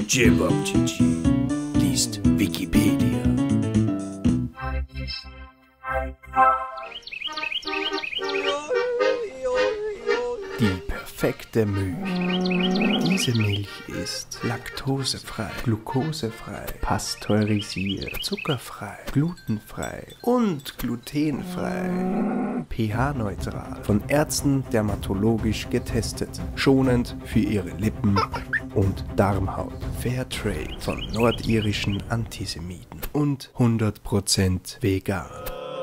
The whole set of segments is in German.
Jibab-Gigi liest Wikipedia. Die perfekte Milch. Diese Milch ist laktosefrei, glukosefrei, pasteurisiert, zuckerfrei, glutenfrei und glutenfrei. pH-neutral, von Ärzten dermatologisch getestet, schonend für ihre Lippen und Darmhaut. Fairtrade von nordirischen Antisemiten und 100% vegan.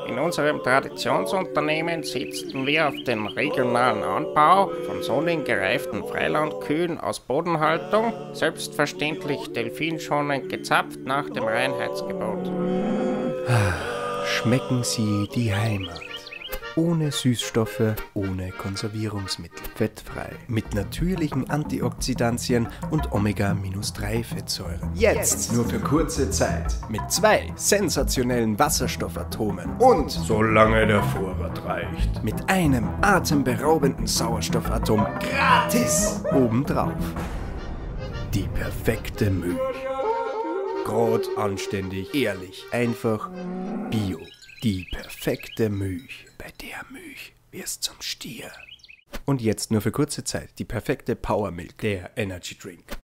In unserem Traditionsunternehmen setzten wir auf den regionalen Anbau von sonnengereiften Freilandkühen aus Bodenhaltung, selbstverständlich delfinschonend gezapft nach dem Reinheitsgebot. Schmecken Sie die Heimat. Ohne Süßstoffe, ohne Konservierungsmittel. Fettfrei. Mit natürlichen Antioxidantien und Omega-3-Fettsäuren. Jetzt nur für kurze Zeit. Mit 2 sensationellen Wasserstoffatomen. Und, solange der Vorrat reicht, mit einem atemberaubenden Sauerstoffatom gratis obendrauf. Die perfekte Milch. Grad, anständig, ehrlich, einfach, bio. Die perfekte Milch. Bei der Milch wirst zum Stier. Und jetzt nur für kurze Zeit die perfekte Power Milk, der Energy Drink.